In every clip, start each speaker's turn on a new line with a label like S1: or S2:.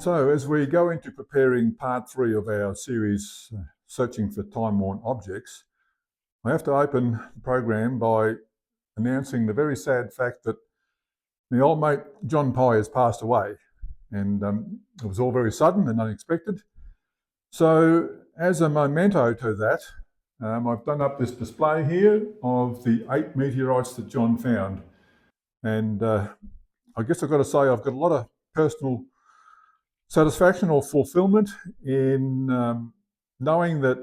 S1: So as we go into preparing part 3 of our series, Searching for Time-Worn Objects, I have to open the program by announcing the very sad fact that my old mate John Pye has passed away, and it was all very sudden and unexpected. So as a memento to that, I've done up this display here of the 8 meteorites that John found. And I guess I've got to say I've got a lot of personal satisfaction or fulfillment in knowing that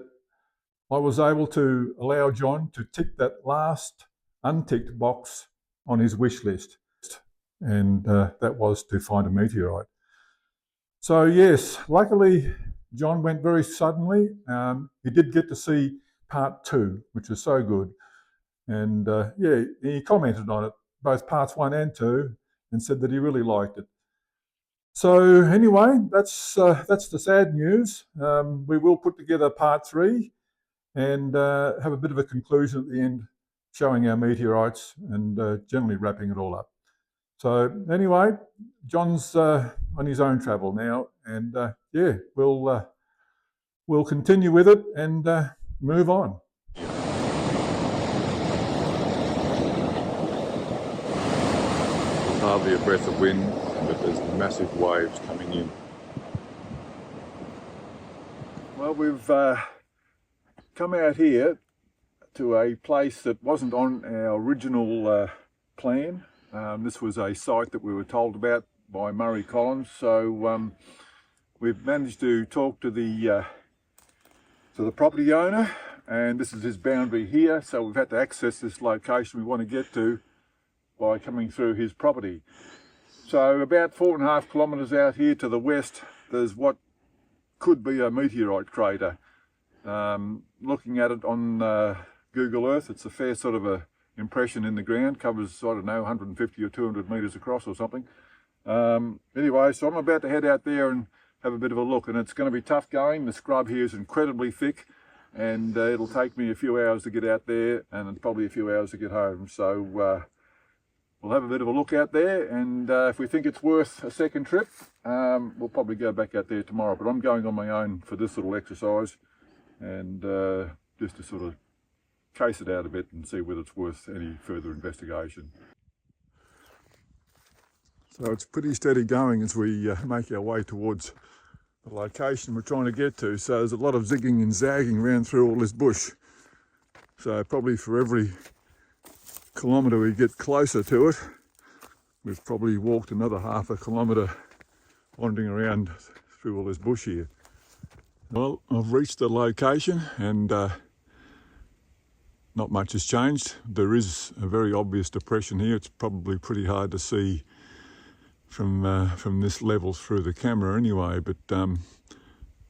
S1: I was able to allow John to tick that last unticked box on his wish list. And that was to find a meteorite. So yes, luckily John went very suddenly. He did get to see part 2, which was so good. And yeah, he commented on it, both parts 1 and 2, and said that he really liked it. So anyway, that's the sad news. We will put together part 3 and have a bit of a conclusion at the end, showing our meteorites and generally wrapping it all up. So anyway, John's on his own travel now, and yeah, we'll continue with it and move on. Hardly a breath of wind, but there's massive waves coming in. Well, we've come out here to a place that wasn't on our original plan. This was a site that we were told about by Murray Collins, so we've managed to talk to the property owner, and this is his boundary here, so we've had to access this location we want to get to by coming through his property. So about 4.5 kilometres out here to the west, there's what could be a meteorite crater. Looking at it on Google Earth, it's a fair sort of a impression in the ground, covers, I don't know, 150 or 200 metres across or something. Anyway, so I'm about to head out there and have a bit of a look, and it's going to be tough going. The scrub here is incredibly thick, and it'll take me a few hours to get out there, and probably a few hours to get home. So we'll have a bit of a look out there, and if we think it's worth a second trip, we'll probably go back out there tomorrow. But I'm going on my own for this little exercise, and just to sort of case it out a bit and see whether it's worth any further investigation. So it's pretty steady going as we make our way towards the location we're trying to get to. So there's a lot of zigging and zagging around through all this bush. So probably for every kilometre we get closer to it, we've probably walked another ½ kilometre wandering around through all this bush here. Well, I've reached the location, and not much has changed. There is a very obvious depression here. It's probably pretty hard to see from this level through the camera anyway, but that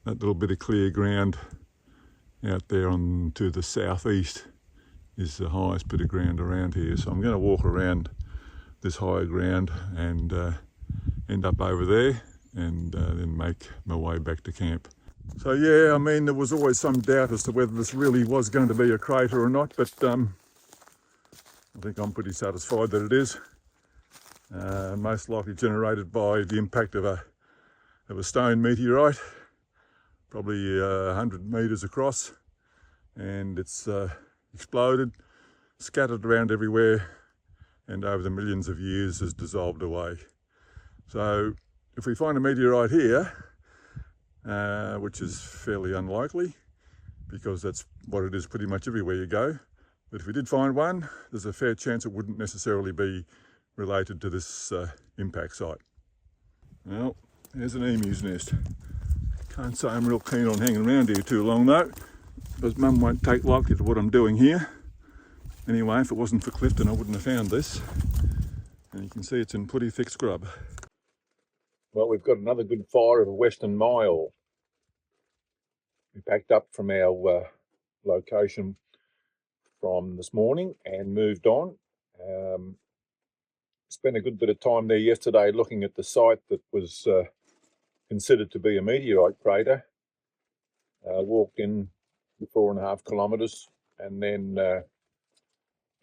S1: little bit of clear ground out there on to the southeast is the highest bit of ground around here. So I'm going to walk around this higher ground and end up over there, and then make my way back to camp. So yeah, I mean, there was always some doubt as to whether this really was going to be a crater or not, but I think I'm pretty satisfied that it is. Most likely generated by the impact of a stone meteorite, probably 100 metres across, and it's exploded, scattered around everywhere, and over the millions of years has dissolved away. So if we find a meteorite here, which is fairly unlikely because that's what it is pretty much everywhere you go, but if we did find one, there's a fair chance it wouldn't necessarily be related to this impact site. Well, there's an emu's nest. Can't say I'm real keen on hanging around here too long though, because Mum won't take lightly to what I'm doing here. Anyway, if it wasn't for Clifton, I wouldn't have found this. And you can see it's in pretty thick scrub. Well, we've got another good fire of a western myall. We packed up from our location from this morning and moved on. Spent a good bit of time there yesterday looking at the site that was considered to be a meteorite crater. Walked in the 4.5 kilometres and then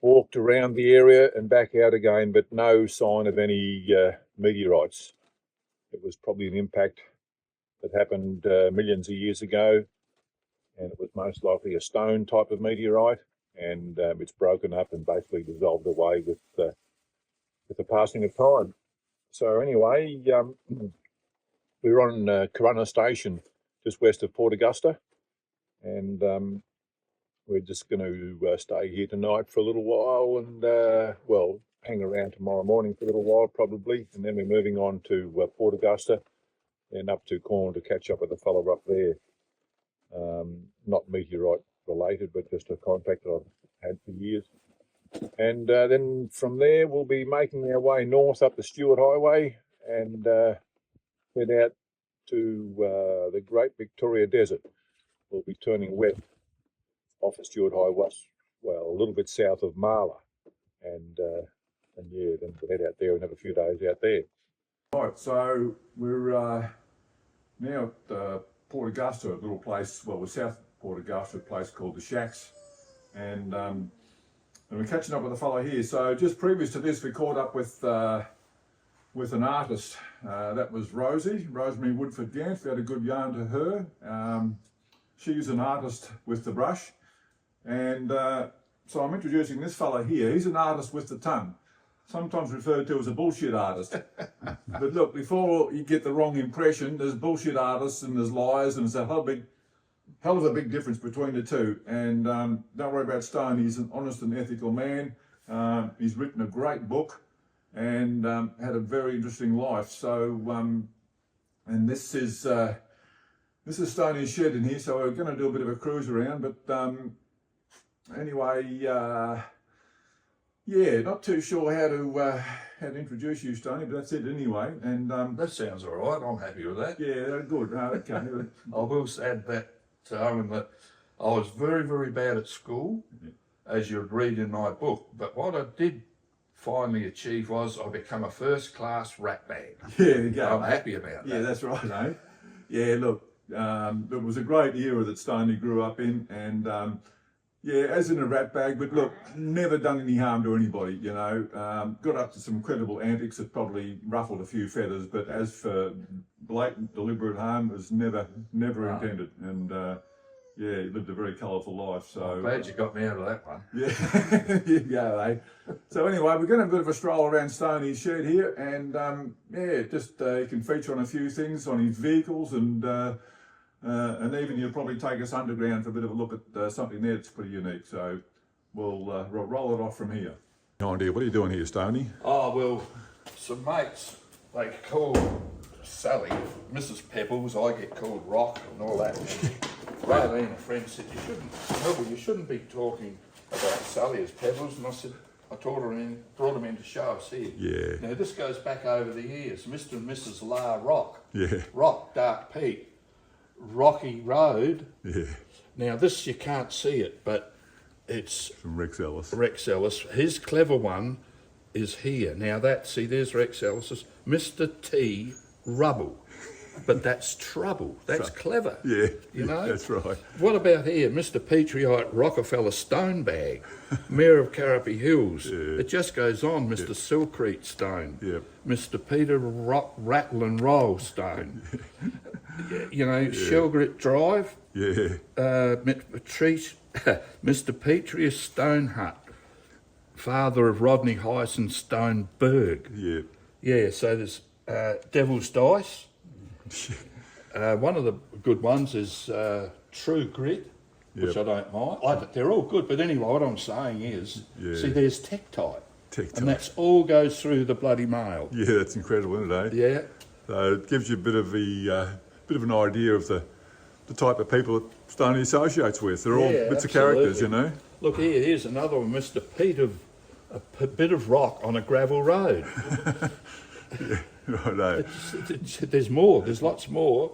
S1: walked around the area and back out again, but no sign of any meteorites. It was probably an impact
S2: that happened millions of years ago, and it was most likely a stone type of meteorite, and it's broken up and basically dissolved away with the passing of time. So anyway, we're on Corunna Station, just west of Port Augusta, and we're just going to stay here tonight for a little while, and well, hang around tomorrow morning for a little while probably, and then we're moving on to Port Augusta, and up to Corn to catch up with a fellow up there. Not meteorite related, but just a contact that I've had for years. And then from there we'll be making our way north up the Stewart Highway and head out to the Great Victoria Desert. We'll be turning west off the Stewart Highway, well, a little bit south of Marla, and yeah, then we'll head out there and have a few days out there.
S1: Right, so we're now at Port Augusta, a little place, well, we're south of Port Augusta, a place called the Shacks, and we're catching up with a fellow here. So just previous to this, we caught up with an artist. That was Rosemary Woodford Gant. We had a good yarn to her. She's an artist with the brush, and so I'm introducing this fellow here. He's an artist with the tongue, sometimes referred to as a bullshit artist. But look, before you get the wrong impression, there's bullshit artists and there's liars, and there's a hell of a big difference between the two. And don't worry about Stone, he's an honest and ethical man. He's written a great book and had a very interesting life. So, and this is Stoney's shed in here, so we're going to do a bit of a cruise around. But anyway, yeah, not too sure how to introduce you, Stoney, but that's it anyway. And
S3: that sounds all right. I'm happy with that.
S1: Yeah, good. Okay.
S3: I will add that to Owen that I was very, very bad at school, as you'd read in my book. But what I did finally achieve was I become a first-class rat bag.
S1: Yeah, there you go.
S3: I'm happy about that.
S1: Yeah, that's right, eh? Yeah, look, it was a great era that Stoney grew up in, and yeah, as in a rat bag, but look, never done any harm to anybody, you know. Got up to some credible antics that probably ruffled a few feathers, but as for blatant, deliberate harm, it was never intended. And yeah, he lived a very colourful life. So
S3: I'm glad you got me out of that one.
S1: Yeah, you go, eh? So anyway, we're going to have a bit of a stroll around Stoney's shed here, and yeah, just you can feature on a few things on his vehicles, and even you'll probably take us underground for a bit of a look at something there that's pretty unique. So we'll roll it off from here. No idea, what are you doing here, Stoney?
S3: Oh, well, some mates, they call Sally, Mrs. Pebbles, I get called Rock and all that. Raylene, a friend, said, you shouldn't be talking about Sally as Pebbles. And I said, I brought them in to show us here.
S1: Yeah.
S3: Now, this goes back over the years. Mr. and Mrs. La Rock.
S1: Yeah.
S3: Rock, Dark Pete. Rocky Road.
S1: Yeah.
S3: Now, this, you can't see it, but it's...
S1: From Rex Ellis.
S3: Rex Ellis. His clever one is here. Now, there's Rex Ellis's. Mr. T. Rubble. But that's trouble. That's clever.
S1: Yeah,
S3: you know?
S1: That's right.
S3: What about here? Mr. Petriite Rockefeller Stone Bag, Mayor of Carapi Hills.
S1: Yeah.
S3: It just goes on. Mr. Silcrete Stone.
S1: Yeah.
S3: Mr. Peter Rattle and Roll Stone. You know, Shelgrit Drive.
S1: Yeah.
S3: Mr. Petrius Stone Hut, father of Rodney Hyson Stone Berg.
S1: Yeah.
S3: Yeah, so there's Devil's Dice. One of the good ones is True Grit, which I don't mind. They're all good, but anyway, what I'm saying is, see, there's Tektite. And that's all goes through the bloody mail.
S1: Yeah, that's incredible, isn't it, eh?
S3: Yeah.
S1: So it gives you a bit of an idea of the type of people that Stoney associates with. They're all bits of characters, you know.
S3: Look here, here's another one, Mr. Pete of a bit of rock on a gravel road.
S1: Yeah, right.
S3: There's more. There's lots more.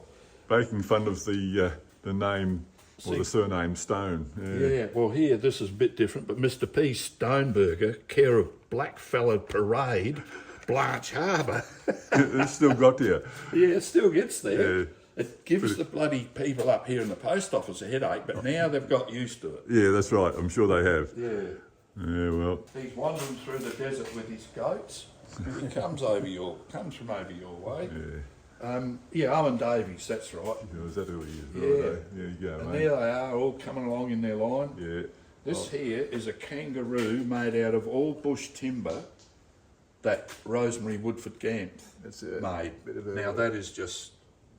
S1: Making fun of the name or the surname Stone.
S3: Yeah. Well, here this is a bit different, but Mr. P. Stoneberger, care of Blackfellow Parade, Blanche Harbour.
S1: It's still got to you.
S3: Yeah, it still gets there.
S1: Yeah.
S3: It gives the bloody people up here in the post office a headache, but now they've got used to it.
S1: Yeah, that's right. I'm sure they have.
S3: Yeah.
S1: Yeah, well.
S3: He's wandering through the desert with his goats. He comes from over your way.
S1: Yeah.
S3: Yeah, Owen Davies, that's right.
S1: Yeah, was that who he is?
S3: Yeah.
S1: Right, there you go,
S3: And
S1: mate.
S3: there they are, all coming along in their line.
S1: Yeah.
S3: This here is a kangaroo made out of all bush timber that Rosemary Woodford Gamp
S1: That's it.
S3: made.
S1: Bit of a-
S3: Now that is just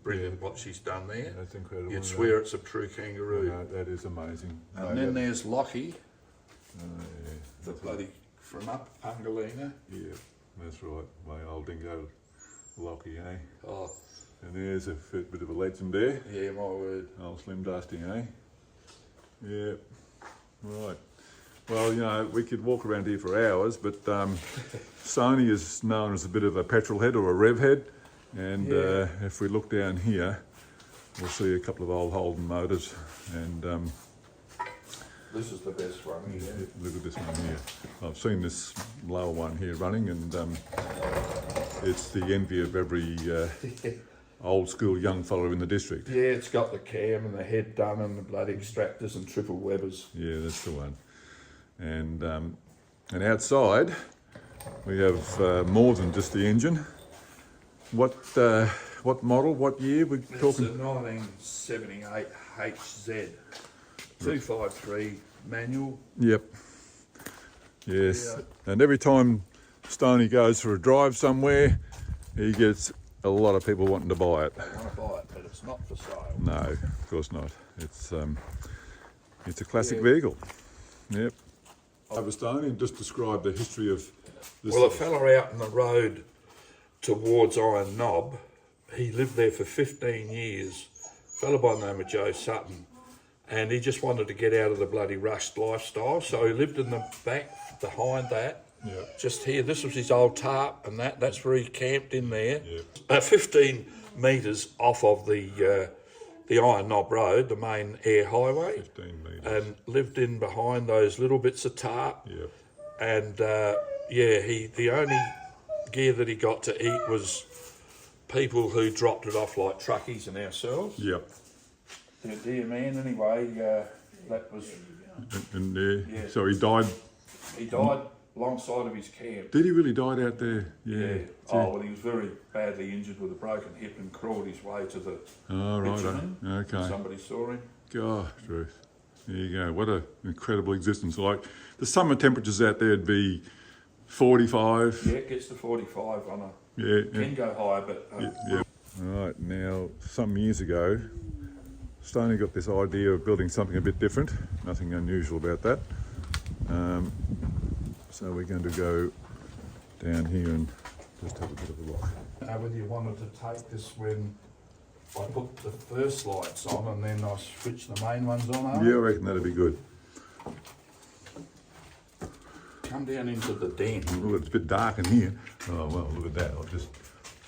S3: brilliant what she's done there.
S1: That's incredible.
S3: You'd
S1: isn't
S3: swear it's a true
S1: it?
S3: kangaroo.
S1: No, that is amazing.
S3: And then there's Lockie,
S1: yeah.
S3: the bloody from up Pungalina.
S1: Yeah, that's right. My old dingo Lockie, eh?
S3: Oh,
S1: And there's a bit of a legend there.
S3: yeah, my word.
S1: Old Slim Dusty, eh? Yeah. Right. Well, you know, we could walk around here for hours, but Sony is known as a bit of a petrol head or a rev head. And
S3: Yeah.
S1: if we look down here, we'll see a couple of old Holden motors. And
S3: This is the best one here.
S1: look at this one here. I've seen this lower one here running, and it's the envy of every old school young fella in the district.
S3: Yeah, it's got the cam and the head done and the bloody extractors and triple Webbers.
S1: Yeah, that's the one. And outside we have more than just the engine. What model? What year we're
S3: It's a
S1: talking?
S3: 1978 HZ 253 manual.
S1: Yep. Yes.
S3: Yeah.
S1: And every time Stoney goes for a drive somewhere, he gets a lot of people wanting to buy it.
S3: I want to buy it, but it's not for sale.
S1: No, of course not. It's a classic
S3: Yeah.
S1: vehicle. Yep. Over Stoney, and just describe the history of this.
S3: Well, a fella out on the road towards Iron Knob, he lived there for 15 years, a fella by the name of Joe Sutton, and he just wanted to get out of the bloody rushed lifestyle, so he lived in the back behind that.
S1: Yeah.
S3: Just here, this was his old tarp, and that's where he camped in there.
S1: Yeah.
S3: About 15 metres off of the Iron Knob Road, the main air highway,
S1: 15 metres.
S3: and lived in behind those little bits of tarp.
S1: Yep.
S3: And the only gear that he got to eat was people who dropped it off, like truckies and ourselves.
S1: Yep.
S3: Yeah, dear man. Anyway, that was.
S1: And
S3: Yeah.
S1: so he died.
S3: He died alongside of his camp.
S1: Did he really die out there? Yeah. Gee.
S3: Oh, well, he was very badly injured with a broken hip and crawled his way to the
S1: Oh, right.
S3: bitumen.
S1: Okay.
S3: Somebody saw him.
S1: Gosh, Ruth. There you go. What an incredible existence. Like the summer temperatures out there would be 45.
S3: Yeah, it gets to 45 on a.
S1: Yeah.
S3: Can go higher, but
S1: Yeah. Right, now, some years ago, Stoney got this idea of building something a bit different. Nothing unusual about that. So we're going to go down here and just have a bit of a look.
S3: whether you wanted to take this when I put the first lights on and then I switch the main ones on.
S1: Yeah, I reckon that'd be good.
S3: Come down into the den.
S1: Well, it's a bit dark in here. Oh, well, look at that. I'll just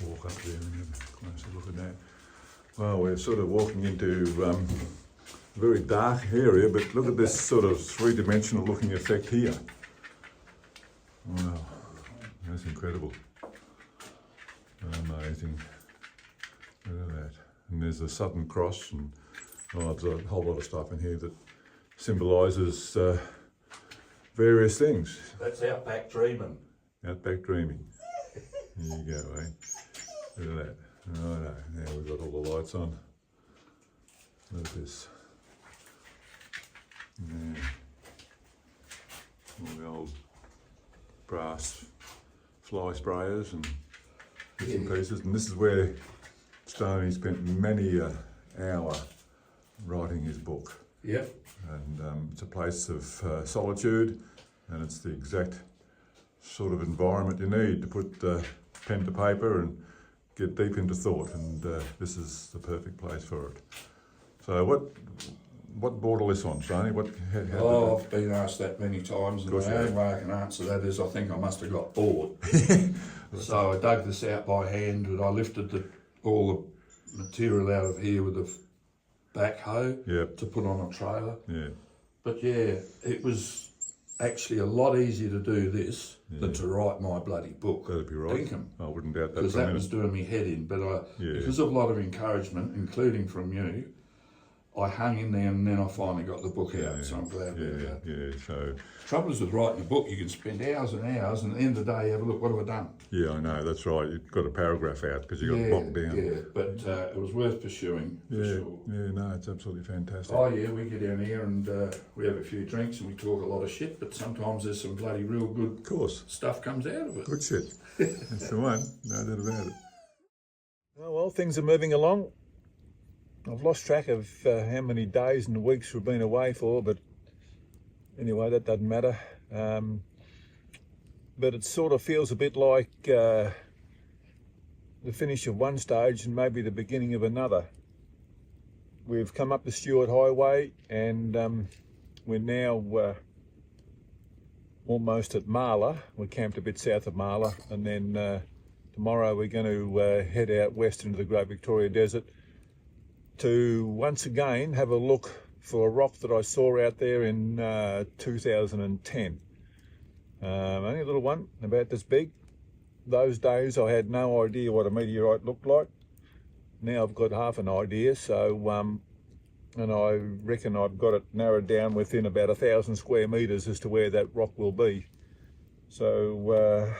S1: walk up there and have a closer look at that. Well, we're sort of walking into a very dark area, but look at this sort of three-dimensional looking effect here. Wow, that's incredible. Amazing. Look at that. And there's the Southern Cross, and there's a whole lot of stuff in here that symbolises various things.
S3: That's Outback Dreaming.
S1: Outback dreaming. There you go, eh? Look at that. Oh no, now we've got all the lights on. Look at this. Yeah. All the old brass fly sprayers and bits and pieces. And this is where Stoney spent many an hour writing his book.
S3: Yep.
S1: And it's a place of solitude, and it's the exact sort of environment you need to put pen to paper and get deep into thought, and this is the perfect place for it. So what brought all this on, Stoney?
S3: I've been asked that many times, and the only way I can answer that is I think I must have got bored. So I dug this out by hand, and I lifted all the material out of here with a backhoe to put on a trailer.
S1: Yeah.
S3: But yeah, it was actually a lot easier to do this than to write my bloody book.
S1: That'd be right.
S3: Dinkum.
S1: I wouldn't doubt that
S3: Because
S1: for a
S3: that
S1: minute.
S3: was doing me head in. But because of a lot of encouragement, including from you, I hung in there and then I finally got the book out, so I'm glad about that.
S1: Yeah, so...
S3: Trouble is with writing a book, you can spend hours and hours, and at the end of the day, have a look, what have I done?
S1: Yeah, I know, that's right. You've got a paragraph out because you got bogged down.
S3: Yeah, but it was worth pursuing, for sure.
S1: Yeah, no, it's absolutely fantastic.
S3: Oh yeah, we get down here and we have a few drinks and we talk a lot of shit, but sometimes there's some bloody real good
S1: Of course.
S3: stuff comes out of it.
S1: Good shit. That's the one, no doubt about it.
S2: Oh, well, things are moving along. I've lost track of how many days and weeks we've been away for, but anyway, that doesn't matter. But it sort of feels a bit like the finish of one stage and maybe the beginning of another. We've come up the Stewart Highway and we're now almost at Marla. We're camped a bit south of Marla, and then tomorrow we're going to head out west into the Great Victoria Desert to once again have a look for a rock that I saw out there in 2010. Only a little one, about this big. Those days I had no idea what a meteorite looked like. Now I've got half an idea, so and I reckon I've got it narrowed down within about 1,000 square metres as to where that rock will be. So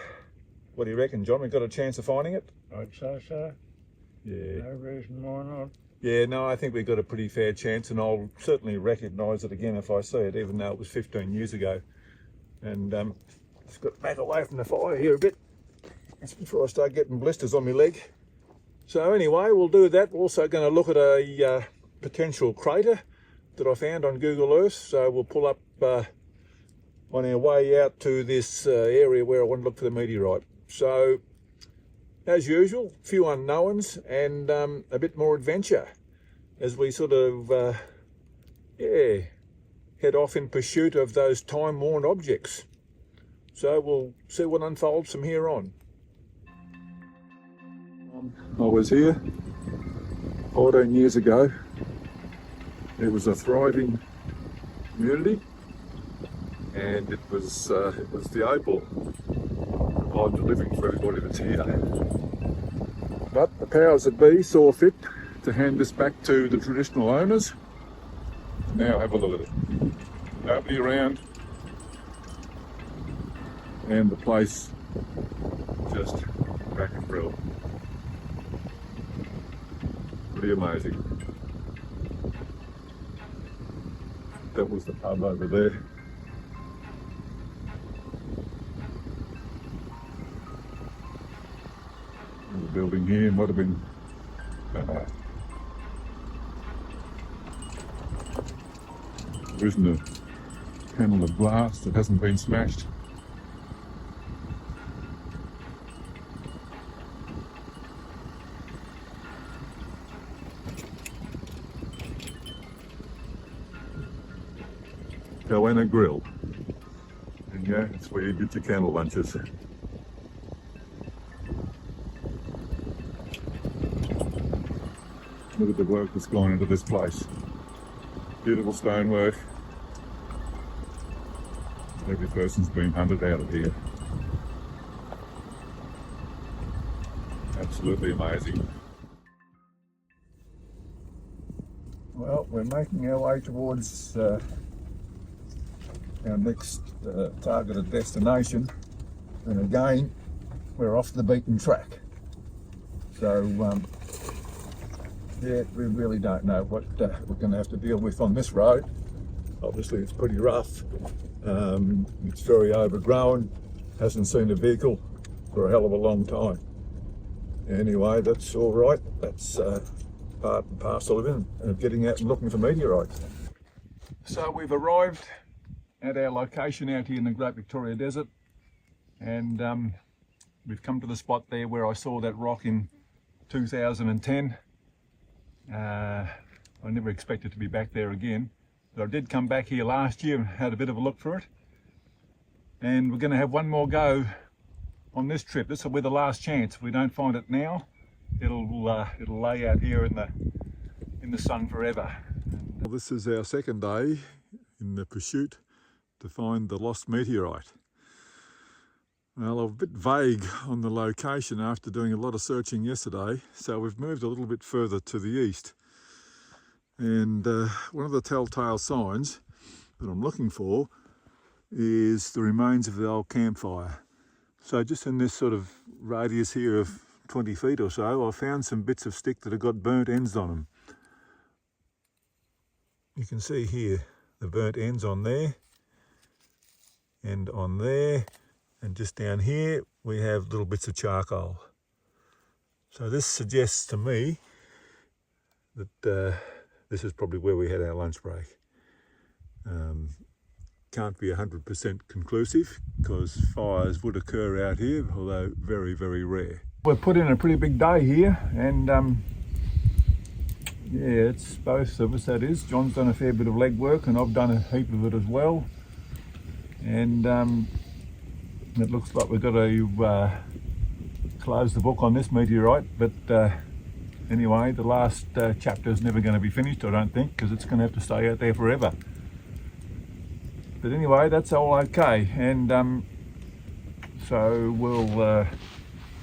S2: what do you reckon, John? We got a chance of finding it?
S4: I'd say so.
S2: Yeah.
S4: No reason why not.
S2: Yeah, no, I think we've got a pretty fair chance, and I'll certainly recognise it again if I see it, even though it was 15 years ago. And just got back away from the fire here a bit. That's before I start getting blisters on my leg. So anyway, we'll do that. We're also going to look at a potential crater that I found on Google Earth. So we'll pull up on our way out to this area where I want to look for the meteorite. So, as usual, a few unknowns and a bit more adventure as we sort of, head off in pursuit of those time-worn objects. So we'll see what unfolds from here on.
S1: I was here 14 years ago. It was a thriving community, and it was the opal of the living for everybody that's here. But the powers that be saw fit to hand this back to the traditional owners. Now have a look at it. Nobody around, and the place just back and grill. Pretty amazing. That was the pub over there. The building here might have been there isn't a panel of glass that hasn't been smashed. Goanna Grill. And yeah, that's where you get your candle lunches. Look at the work that's gone into this place. Beautiful stonework. Every person's been hunted out of here. Absolutely amazing. Well, we're making our way towards our next targeted destination, and again we're off the beaten track. So yeah, we really don't know what we're going to have to deal with on this road. Obviously it's pretty rough, it's very overgrown, hasn't seen a vehicle for a hell of a long time. Anyway, that's all right, that's part and parcel of getting out and looking for meteorites. So we've arrived at our location out here in the Great Victoria Desert, and we've come to the spot there where I saw that rock in 2010. I never expected to be back there again, but I did come back here last year and had a bit of a look for it, and we're going to have one more go on this trip. This will be the last chance. If we don't find it now, it'll lay out here in the sun forever. Well, this is our second day in the pursuit to find the lost meteorite. Well, I'm a bit vague on the location after doing a lot of searching yesterday, so we've moved a little bit further to the east. And one of the telltale signs that I'm looking for is the remains of the old campfire. So just in this sort of radius here of 20 feet or so, I found some bits of stick that have got burnt ends on them. You can see here the burnt ends on there and on there, and just down here we have little bits of charcoal. So this suggests to me that this is probably where we had our lunch break. Can't be 100% conclusive because fires would occur out here, although very, very rare. We've put in a pretty big day here, and yeah, it's both of us, that is. John's done a fair bit of legwork and I've done a heap of it as well. And it looks like we've got to close the book on this meteorite, but anyway, the last chapter is never going to be finished, I don't think, because it's going to have to stay out there forever. But anyway, that's all okay, and so we'll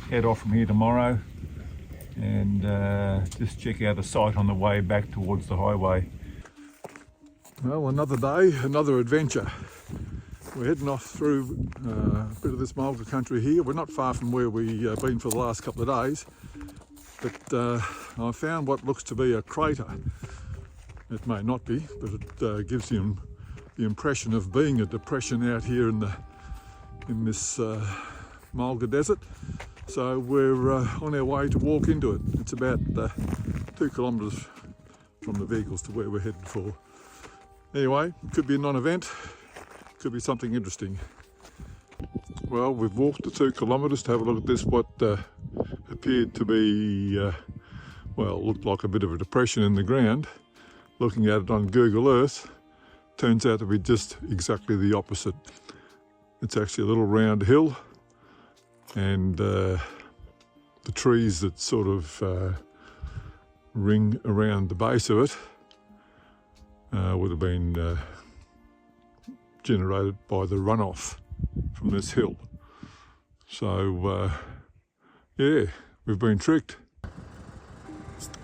S1: head off from here tomorrow and just check out the site on the way back towards the highway. Well, another day, another adventure. We're heading off through a bit of this mulga country here. We're not far from where we've been for the last couple of days, but I found what looks to be a crater. It may not be, but it gives you the impression of being a depression out here in this mulga desert. So we're on our way to walk into it. It's about 2 kilometres from the vehicles to where we're headed for. Anyway, could be a non-event, could be something interesting. Well, we've walked the 2 kilometres to have a look at this, what appeared to be, well, looked like a bit of a depression in the ground. Looking at it on Google Earth, turns out to be just exactly the opposite. It's actually a little round hill, and the trees that sort of ring around the base of it would have been generated by the runoff from this hill. So yeah, we've been tricked.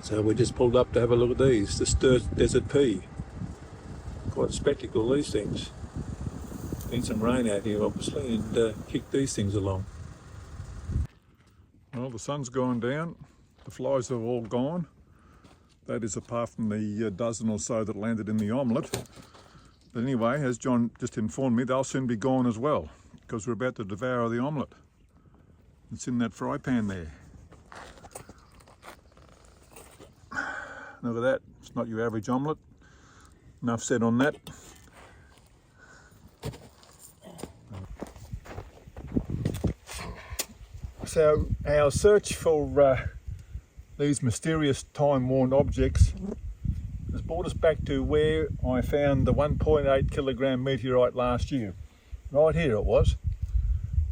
S1: So we just pulled up to have a look at these, the desert pea. Quite a spectacle, these things. Been some rain out here obviously, and kicked these things along. Well, the sun's gone down, the flies have all gone. That is apart from the dozen or so that landed in the omelette. But anyway, as John just informed me, they'll soon be gone as well, because we're about to devour the omelette. It's in that fry pan there. Look at that, it's not your average omelette. Enough said on that. So our search for these mysterious time-worn objects has brought us back to where I found the 1.8 kilogram meteorite last year. Right here it was.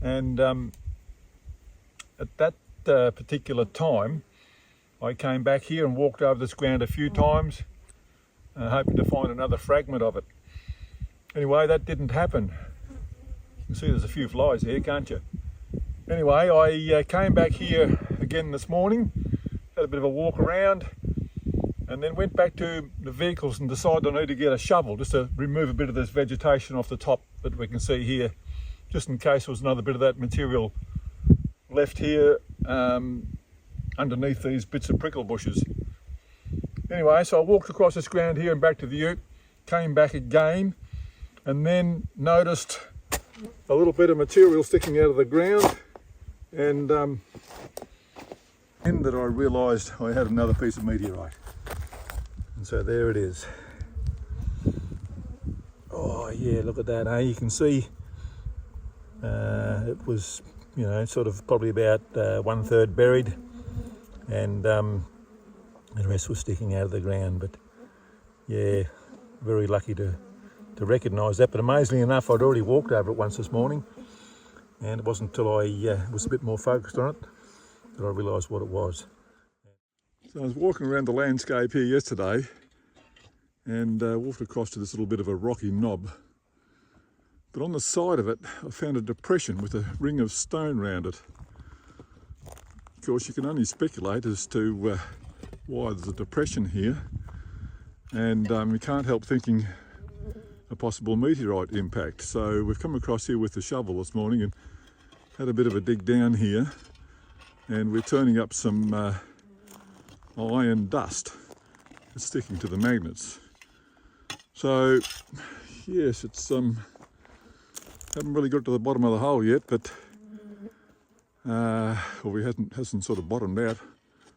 S1: And at that particular time, I came back here and walked over this ground a few times, hoping to find another fragment of it. Anyway, that didn't happen. You can see there's a few flies here, can't you? Anyway, I came back here again this morning, had a bit of a walk around, and then went back to the vehicles and decided I need to get a shovel just to remove a bit of this vegetation off the top that we can see here, just in case there was another bit of that material left here underneath these bits of prickle bushes. Anyway, so I walked across this ground here and back to the ute, came back again, and then noticed a little bit of material sticking out of the ground, and then that I realised I had another piece of meteorite. And so there it is. Oh yeah, look at that, eh? You can see it was, you know, sort of probably about 1/3 buried, and the rest was sticking out of the ground. But yeah, very lucky to recognise that. But amazingly enough, I'd already walked over it once this morning, and it wasn't until I was a bit more focused on it that I realised what it was. So I was walking around the landscape here yesterday and walked across to this little bit of a rocky knob. But on the side of it, I found a depression with a ring of stone round it. Of course, you can only speculate as to why there's a depression here. and we can't help thinking a possible meteorite impact. So we've come across here with the shovel this morning and had a bit of a dig down here, and we're turning up some iron dust. It's sticking to the magnets. So yes, it's haven't really got to the bottom of the hole yet, but well, we hasn't sort of bottomed out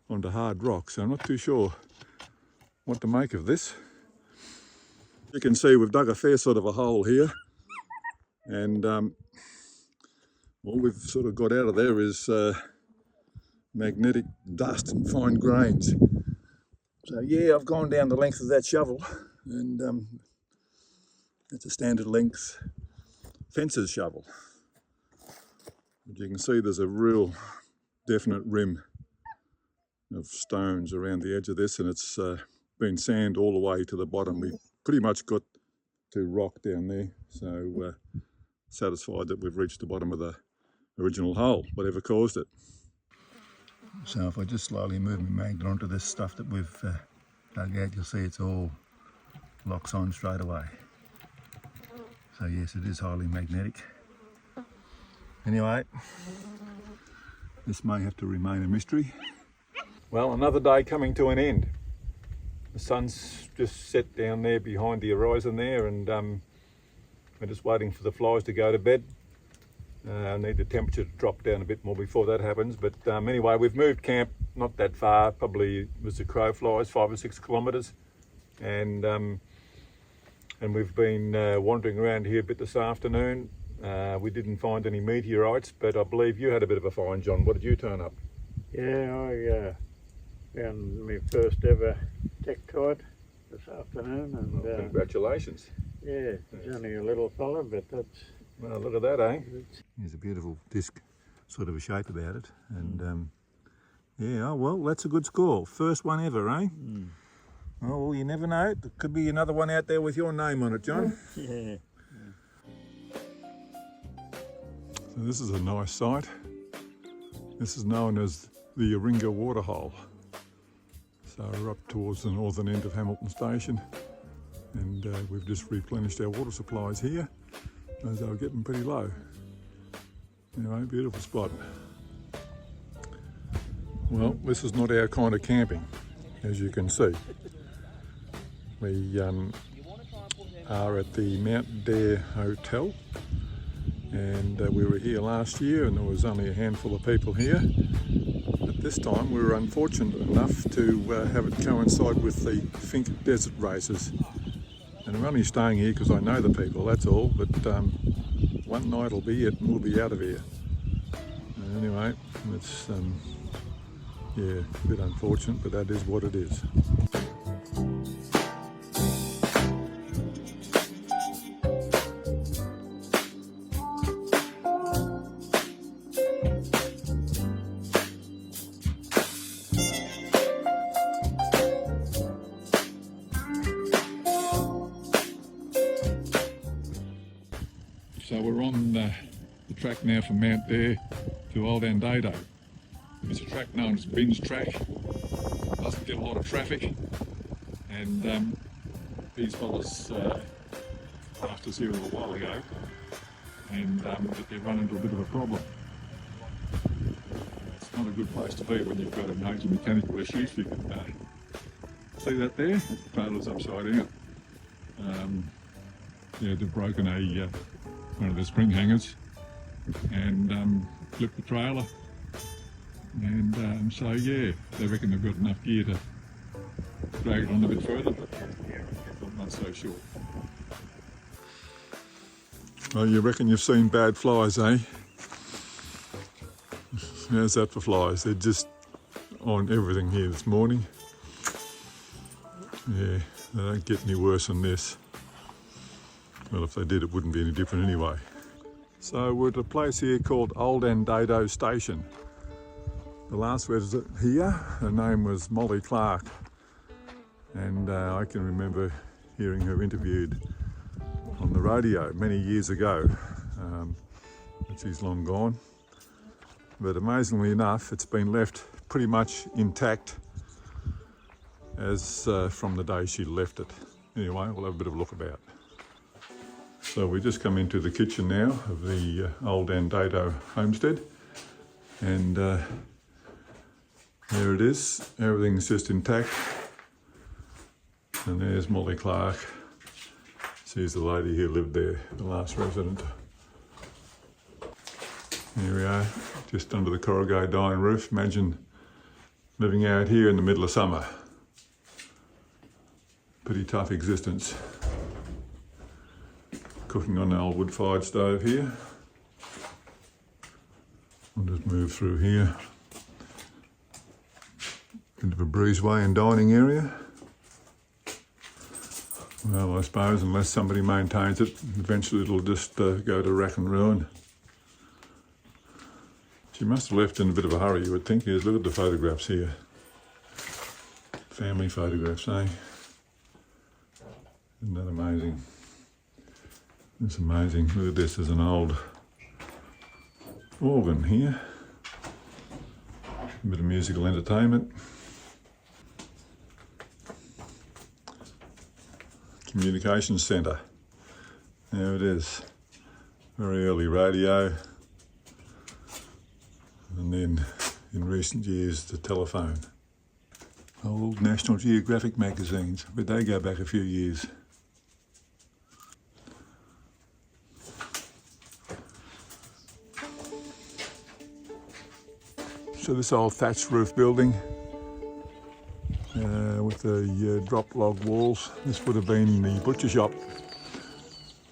S1: onto hard rock, so I'm not too sure what to make of this. You can see we've dug a fair sort of a hole here, and all we've sort of got out of there is magnetic dust and fine grains. So yeah, I've gone down the length of that shovel, and it's a standard length fencer's shovel. But you can see there's a real definite rim of stones around the edge of this, and it's been sand all the way to the bottom. We pretty much got to rock down there, so satisfied that we've reached the bottom of the original hole, whatever caused it. So if I just slowly move my magnet onto this stuff that we've dug out, you'll see it's all locks on straight away. So yes, it is highly magnetic. Anyway, this may have to remain a mystery. Well, another day coming to an end. The sun's just set down there behind the horizon there, and we're just waiting for the flies to go to bed. I need the temperature to drop down a bit more before that happens, but anyway, we've moved camp not that far, probably as the crow flies, 5 or 6 kilometres, and we've been wandering around here a bit this afternoon. We didn't find any meteorites, but I believe you had a bit of a find, John. What did you turn up?
S4: Yeah, I found my first ever tektite this afternoon, and
S1: Well, congratulations.
S4: yeah, it's only a little fella, but that's...
S1: Well, look at that, eh? There's a beautiful disc sort of a shape about it, and yeah, oh, well, that's a good score. First one ever, eh?
S4: Mm.
S1: Oh, well, you never know. There could be another one out there with your name on it, John.
S4: Yeah.
S1: So this is a nice site. This is known as the Oringa Waterhole. So we're up towards the northern end of Hamilton Station, and we've just replenished our water supplies here as they were getting pretty low. Anyway, beautiful spot. Well, this is not our kind of camping, as you can see. We are at the Mount Dare Hotel, and we were here last year and there was only a handful of people here. But this time we were unfortunate enough to have it coincide with the Fink Desert Races. And I'm only staying here because I know the people, that's all, but one night will be it and we'll be out of here. Anyway, it's yeah, a bit unfortunate, but that is what it is. So we're on the track now from Mount Dare to Old Andado. It's a track known as Bin's Track. Doesn't get a lot of traffic, and these fellas passed us here a little while ago, and but they run into a bit of a problem. It's not a good place to be when you've got a major mechanical issue. You can see that there, the trailer's upside down. Yeah, they've broken one of the spring hangers and flipped the trailer, and so yeah, they reckon they've got enough gear to drag it on a bit further, but I'm not so sure. Well, you reckon you've seen bad flies, eh? How's that for flies? They're just on everything here this morning. Yeah, they don't get any worse than this. Well, if they did, it wouldn't be any different anyway. So we're at a place here called Old Andado Station. The last resident here, her name was Molly Clark, and I can remember hearing her interviewed on the radio many years ago, but she's long gone. But amazingly enough, it's been left pretty much intact as from the day she left it. Anyway, we'll have a bit of a look about. So we just come into the kitchen now of the old Andato homestead, and there it is. Everything's just intact. And there's Molly Clark. She's the lady who lived there, the last resident. Here we are, just under the corrugated iron roof. Imagine living out here in the middle of summer. Pretty tough existence. Cooking on an old wood-fired stove here. We'll just move through here. Bit of a breezeway and dining area. Well, I suppose unless somebody maintains it, eventually it'll just go to rack and ruin. She must have left in a bit of a hurry, you would think. Yes, look at the photographs here. Family photographs, eh? Isn't that amazing? It's amazing. Look at this, there's an old organ here. A bit of musical entertainment. Communications centre. There it is. Very early radio. And then in recent years the telephone. Old National Geographic magazines, but they go back a few years. So this old thatched roof building with the drop log walls, this would have been the butcher shop,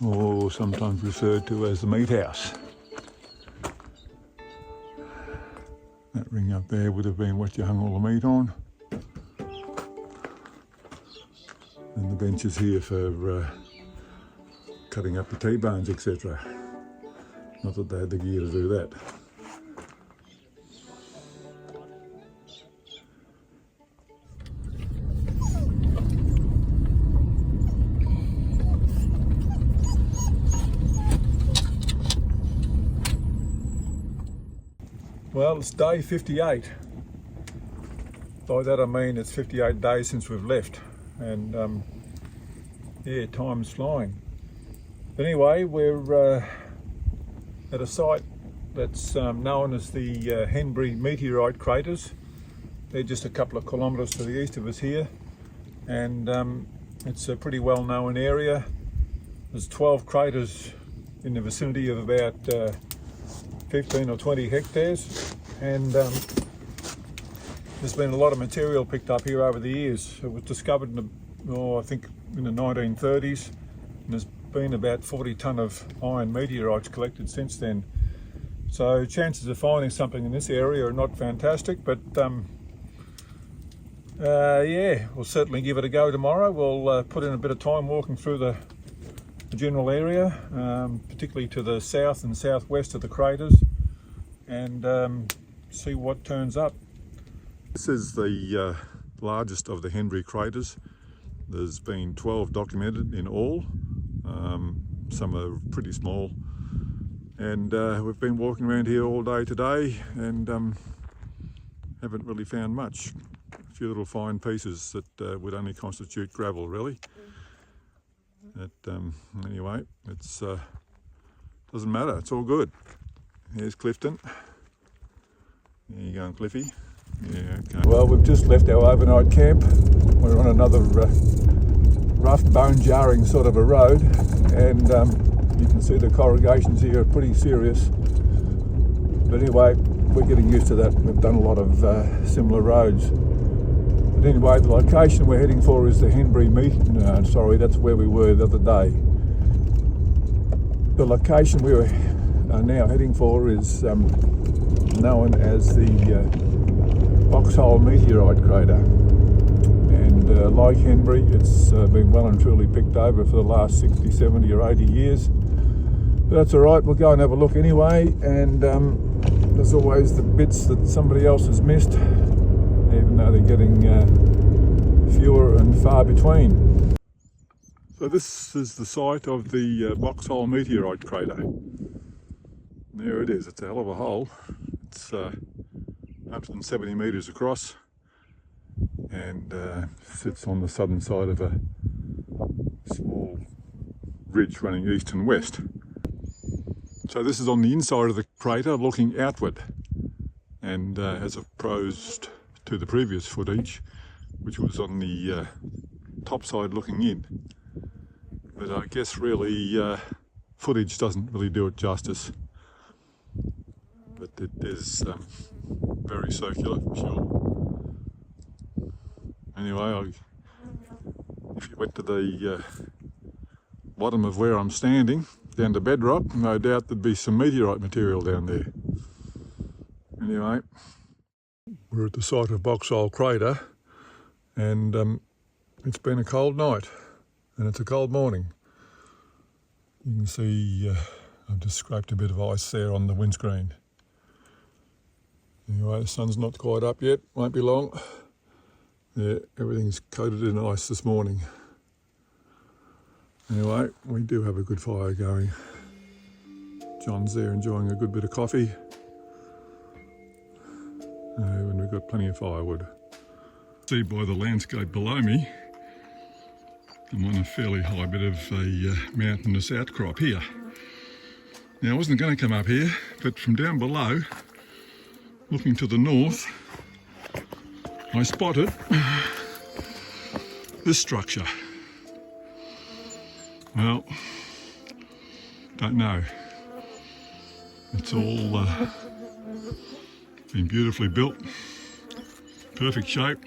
S1: or sometimes referred to as the meat house. That ring up there would have been what you hung all the meat on. And the benches here for cutting up the T-bones, etc. Not that they had the gear to do that. Well, it's day 58. By that I mean it's 58 days since we've left, and yeah, time's flying. But anyway, we're at a site that's known as the Henbury Meteorite craters. They're just a couple of kilometres to the east of us here, and it's a pretty well-known area. There's 12 craters in the vicinity of about 15 or 20 hectares, and there's been a lot of material picked up here over the years. It was discovered in I think in the 1930s, and there's been about 40 tonne of iron meteorites collected since then. So chances of finding something in this area are not fantastic, but yeah, we'll certainly give it a go tomorrow. We'll put in a bit of time walking through the general area, particularly to the south and southwest of the craters, and see what turns up. This is the largest of the Henbury craters. There's been 12 documented in all. Some are pretty small, and we've been walking around here all day today and haven't really found much. A few little fine pieces that would only constitute gravel, really. Anyway, it's doesn't matter, it's all good. Here's Clifton. There you go, Cliffy. Yeah, okay. Well, we've just left our overnight camp. We're on another rough, bone-jarring sort of a road, and you can see the corrugations here are pretty serious. But anyway, we're getting used to that. We've done a lot of similar roads. But anyway, the location we're heading for is the Henbury sorry, that's where we were the other day. The location we are now heading for is known as the Boxhole Meteorite Crater. And like Henbury, it's been well and truly picked over for the last 60, 70 or 80 years. But that's all right, we'll go and have a look anyway, and there's always the bits that somebody else has missed, even though they're getting fewer and far between. So this is the site of the Boxhole Meteorite Crater. There it is, it's a hell of a hole. It's 170 metres across, and sits on the southern side of a small ridge running east and west. So this is on the inside of the crater looking outward, and as opposed to the previous footage, which was on the top side looking in. But I guess really footage doesn't really do it justice. But it is very circular for sure. Anyway, if you went to the bottom of where I'm standing, down to bedrock, no doubt there'd be some meteorite material down there. Anyway, we're at the site of Boxhole Crater, and it's been a cold night and it's a cold morning. You can see I've just scraped a bit of ice there on the windscreen. Anyway, the sun's not quite up yet, won't be long. Yeah, everything's coated in ice this morning. Anyway, we do have a good fire going. John's there enjoying a good bit of coffee. And we've got plenty of firewood. See by the landscape below me, I'm on a fairly high bit of a mountainous outcrop here. Now I wasn't going to come up here, but from down below, looking to the north, I spotted this structure. Well, don't know. It's all been beautifully built, perfect shape.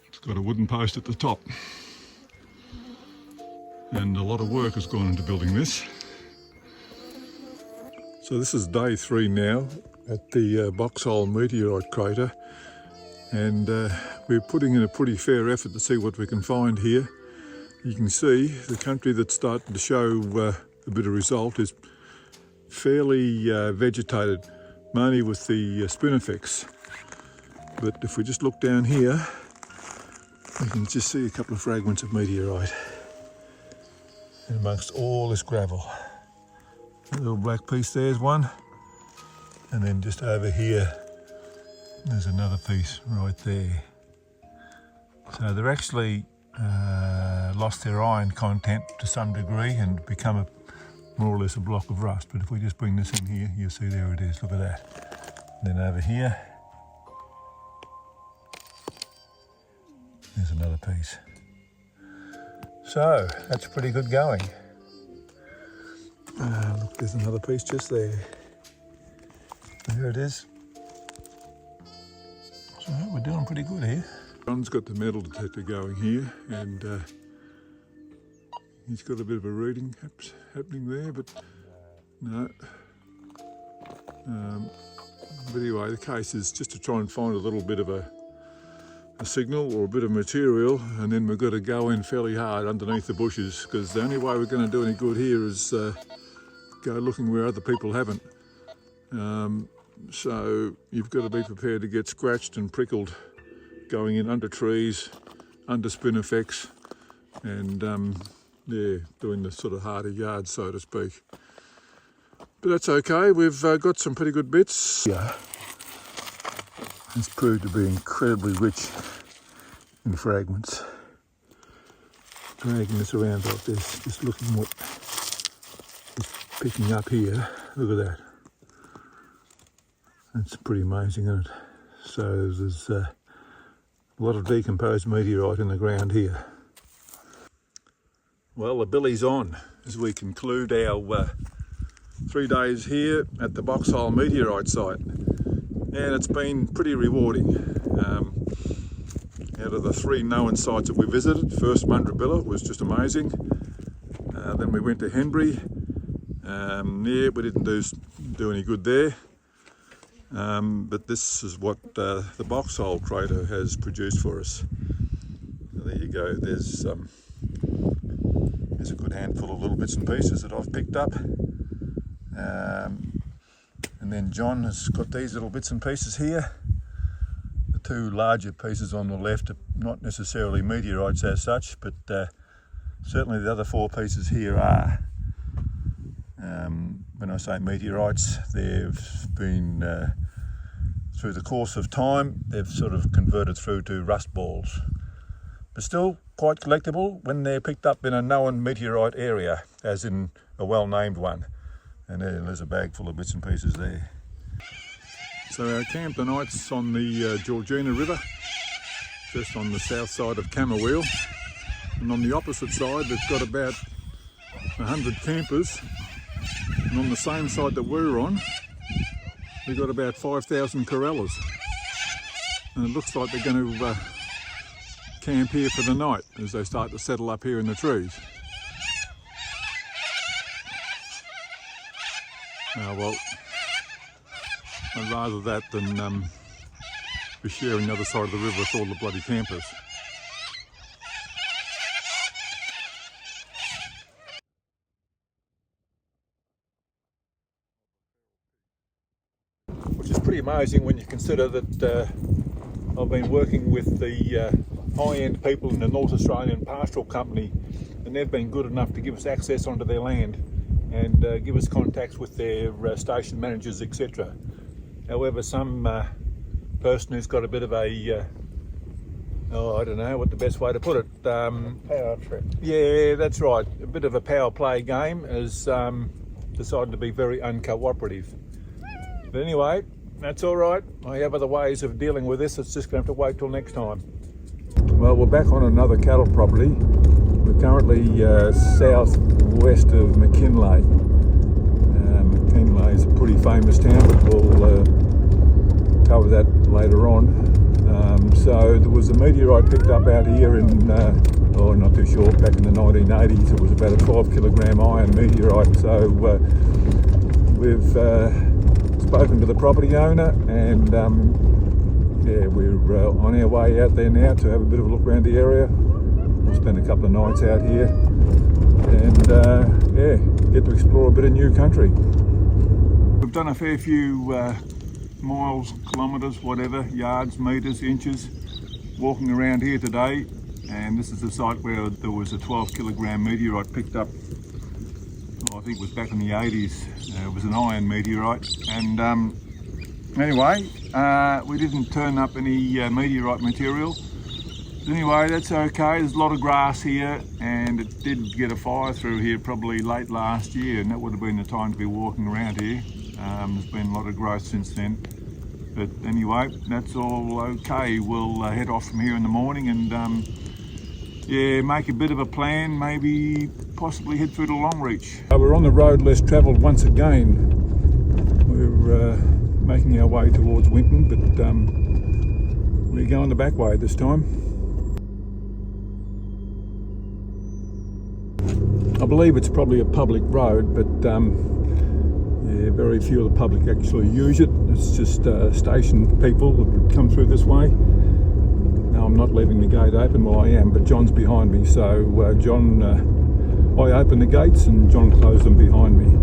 S1: It's got a wooden post at the top. And a lot of work has gone into building this. So this is day 3 now at the Boxhole meteorite crater, and we're putting in a pretty fair effort to see what we can find here. You can see the country that's starting to show a bit of result is fairly vegetated, mainly with the spinifex. But if we just look down here, we can just see a couple of fragments of meteorite in amongst all this gravel. A little black piece there's one, and then just over here there's another piece right there. So they're actually lost their iron content to some degree and become more or less a block of rust. But if we just bring this in here, you'll see there it is, look at that. And then over here, there's another piece. So that's pretty good going. Look, there's another piece just there. There it is. So we're doing pretty good here. John's got the metal detector going here, and he's got a bit of a reading happening there, but no. But anyway, the case is just to try and find a little bit of a signal or a bit of material, and then we've got to go in fairly hard underneath the bushes, because the only way we're going to do any good here is go looking where other people haven't. So you've got to be prepared to get scratched and prickled going in under trees, under spinifex, and yeah, doing the sort of harder yard, so to speak. But that's okay, we've got some pretty good bits. Yeah, it's proved to be incredibly rich in fragments. Dragging this around like this, just looking what it's picking up here. Look at that. That's pretty amazing, isn't it? So there's a lot of decomposed meteorite in the ground here. Well, the billy's on as we conclude our 3 days here at the Boxhole meteorite site, and it's been pretty rewarding. Out of the 3 known sites that we visited, first Mundrabilla was just amazing. Then we went to Henbury. Yeah, we didn't do any good there. But this is what the Boxhole crater has produced for us. There you go. There's a good handful of little bits and pieces that I've picked up. And then John has got these little bits and pieces here. The 2 larger pieces on the left are not necessarily meteorites as such, but certainly the other 4 pieces here are. When I say meteorites, they've been through the course of time, they've sort of converted through to rust balls. But still quite collectible when they're picked up in a known meteorite area, as in a well-named one. And there's a bag full of bits and pieces there. So our camp tonight's on the Georgina River, just on the south side of Camberwell. And on the opposite side, they've got about 100 campers. And on the same side that we're on, we've got about 5,000 corrallers. And it looks like they're going to camp here for the night as they start to settle up here in the trees. Well, I'd rather that than be sharing the other side of the river with all the bloody campers. Which is pretty amazing when you consider that I've been working with the high-end people in the North Australian Pastoral Company, and they've been good enough to give us access onto their land and give us contacts with their station managers, etc. However, some person who's got a bit of a, I don't know what the best way to put it.
S4: Power trip.
S1: Yeah, that's right. A bit of a power play game has decided to be very uncooperative. But anyway, that's all right. I have other ways of dealing with this. It's just going to have to wait till next time. Well, we're back on another cattle property. We're currently southwest of McKinley. McKinley is a pretty famous town, but we'll cover that later on. So there was a meteorite picked up out here in, not too sure, back in the 1980s. It was about a 12 kilogram iron meteorite. So we've spoken to the property owner, and yeah, we're on our way out there now to have a bit of a look around the area. We'll spend a couple of nights out here and yeah, get to explore a bit of new country. We've done a fair few miles, kilometres, whatever, yards, metres, inches, walking around here today, and this is the site where there was a 12 kilogram meteorite picked up. I think it was back in the 80s. It was an iron meteorite, and anyway, we didn't turn up any meteorite material. Anyway, that's okay. There's a lot of grass here, and it did get a fire through here probably late last year, and that would have been the time to be walking around here. There's been a lot of growth since then, but anyway, that's all okay. We'll head off from here in the morning and yeah, make a bit of a plan, maybe possibly head through to Longreach. We're on the road less travelled once again. We're making our way towards Winton, but we're going the back way this time. I believe it's probably a public road, but yeah, very few of the public actually use it. It's just station people that would come through this way. Now, I'm not leaving the gate open, well I am, but John's behind me, so I opened the gates and John closed them behind me.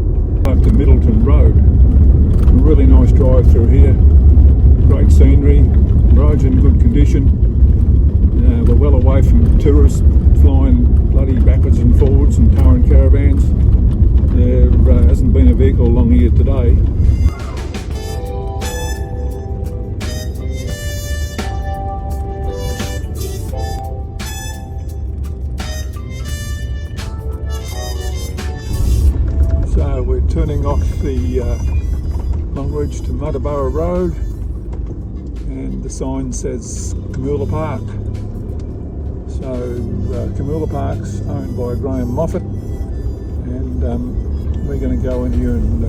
S1: Up to Middleton Road, a really nice drive through here, great scenery, roads in good condition. We're well away from tourists flying bloody backwards and forwards and towing caravans. There hasn't been a vehicle along here today. So we're turning off the Longreach to Muddaborough Road, and the sign says Camoola Park. So Camoola Park's owned by Graham Moffat, and we're going to go in here and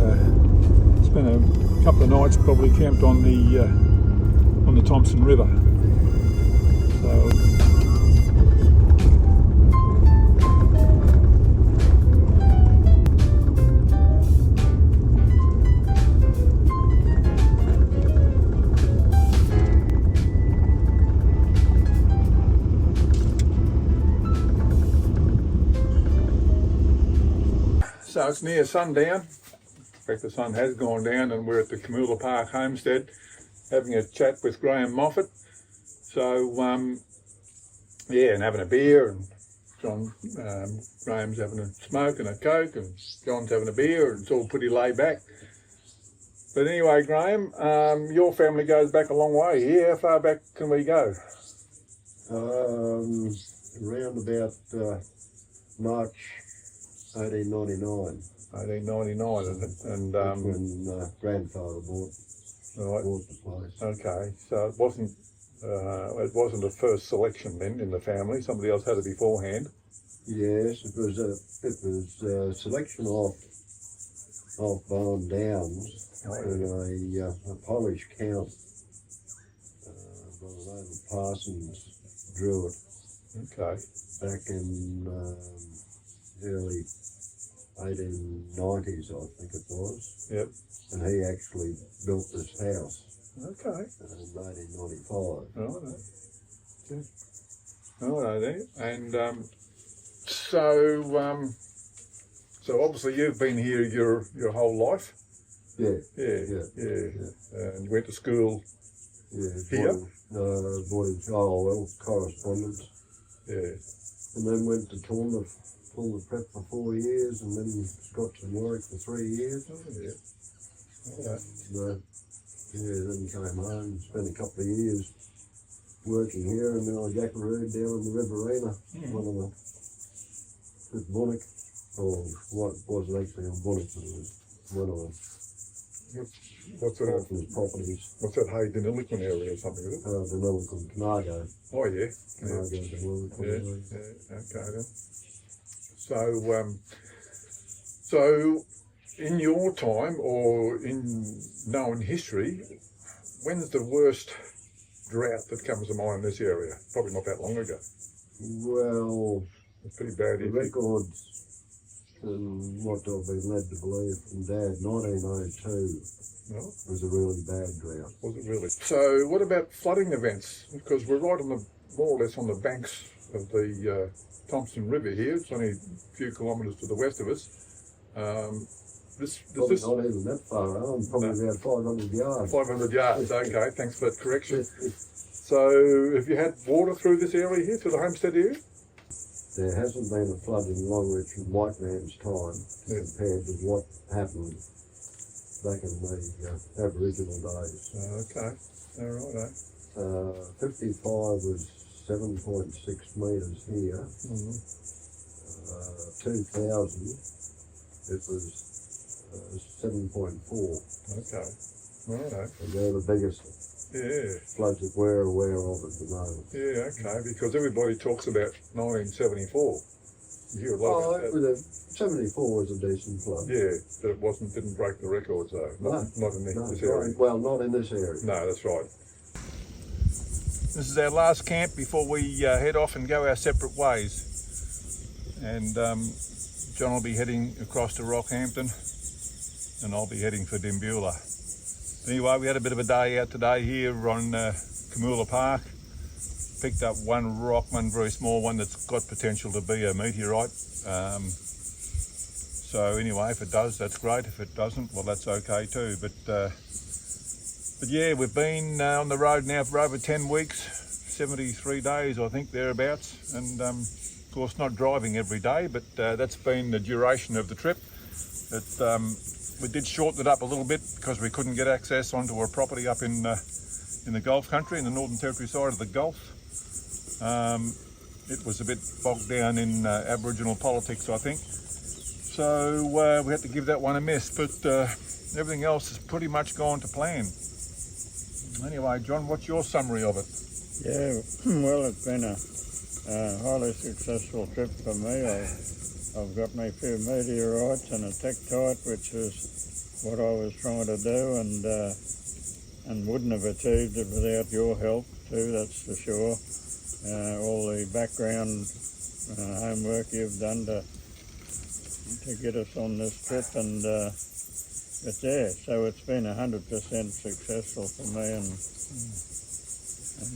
S1: spend a couple of nights probably camped on the Thompson River. So So it's near sundown. In fact, the sun has gone down, and we're at the Camoola Park homestead having a chat with Graham Moffat. So yeah, and having a beer, and Graham's having a smoke and a Coke, and John's having a beer, and it's all pretty laid back. But anyway, Graham, your family goes back a long way here. How far back can we go?
S5: Around about March 1899.
S1: 1899, and
S5: That's when grandfather bought
S1: right.
S5: the place.
S1: Okay, so it wasn't a first selection then in the family. Somebody else had it beforehand.
S5: Yes, it was a selection off Bowen Downs and a Polish count by the name of Parsons drew it
S1: Okay.
S5: back in early 1890s, I think it was.
S1: Yep.
S5: And he actually built this house
S1: Okay.
S5: in 1895.
S1: Right. Okay. All right then. And so obviously you've been here your whole life.
S5: Yeah.
S1: Yeah. And you went to school.
S5: Yeah.
S1: Here?
S5: Correspondence.
S1: Yeah.
S5: And then went to Torma, pulled the prep for 4 years, and then got some work for 3 years.
S1: Oh, yeah. All right.
S5: Then came home, spent a couple of years working here, and then I jackarooed down in the Riverina, one of the with Bunnock, or what wasn't actually on Bunnock, but it was one of the
S1: What's that?
S5: properties,
S1: What's that Hayden Illiquin area or something, is it?
S5: the Nillican Canargo.
S1: Oh yeah.
S5: Canargo, the Nillican
S1: Yeah.
S5: area.
S1: Yeah. Okay then. So in your time or in known history, when's the worst drought that comes to mind in this area? Probably not that long ago.
S5: Well,
S1: It's pretty bad
S5: the
S1: here.
S5: records and what I've been led to believe from Dad, 1902
S1: No?
S5: was a really bad drought.
S1: Was it really? So what about flooding events? Because we're right on the, more or less on the banks of the Thompson River here. It's only a few kilometres to the west of us.
S5: Probably not even that far on, probably about 500 yards.
S1: 500 yards, okay, thanks for that correction. So have you had water through this area here, through the homestead area?
S5: There hasn't been a flood in Longreach in white man's time compared with what happened back in the Aboriginal days.
S1: Okay, all right.
S5: 55 was 7.6 metres here. 2000 it was 7.4.
S1: Okay, all right.
S5: And they're the biggest
S1: Yeah,
S5: floods that we're aware of at the moment.
S1: yeah, okay, because everybody talks about 1974. You hear a lot
S5: Oh,
S1: about that.
S5: 74 was a decent flood.
S1: Yeah, but it didn't break the records though. Not in this area.
S5: Well, not in this area.
S1: No, that's right. This is our last camp before we head off and go our separate ways. And John will be heading across to Rockhampton and I'll be heading for Dimbula. Anyway, we had a bit of a day out today here on Kamula Park. Picked up one rock, one very small one that's got potential to be a meteorite. So anyway, if it does, that's great. If it doesn't, well, that's okay too. But yeah, we've been on the road now for over 10 weeks, 73 days, I think, thereabouts. And of course, not driving every day, but that's been the duration of the trip. We did shorten it up a little bit because we couldn't get access onto a property up in the Gulf country, in the Northern Territory side of the Gulf. It was a bit bogged down in Aboriginal politics, I think. So we had to give that one a miss, but everything else has pretty much gone to plan. Anyway, John, what's your summary of it?
S4: Yeah, well, it's been a highly successful trip for me. I've got me a few meteorites and a tektite, which is what I was trying to do, and wouldn't have achieved it without your help too, that's for sure. All the background homework you've done to get us on this trip, and but yeah, so it's been 100% successful for me, and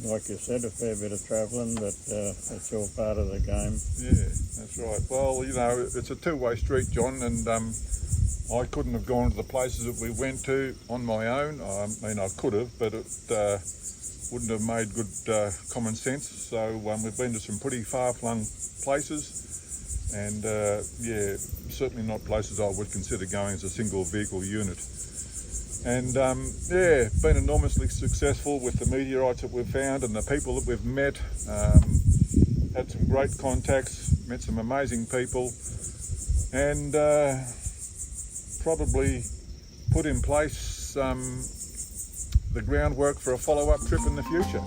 S4: like you said, a fair bit of travelling, but it's all part of the game.
S1: Yeah, that's right. Well, you know, it's a two-way street, John, and I couldn't have gone to the places that we went to on my own. I mean, I could have, but it wouldn't have made good common sense. So we've been to some pretty far-flung places, and yeah, certainly not places I would consider going as a single vehicle unit. And yeah, been enormously successful with the meteorites that we've found and the people that we've met. Had some great contacts, met some amazing people, and probably put in place the groundwork for a follow-up trip in the future.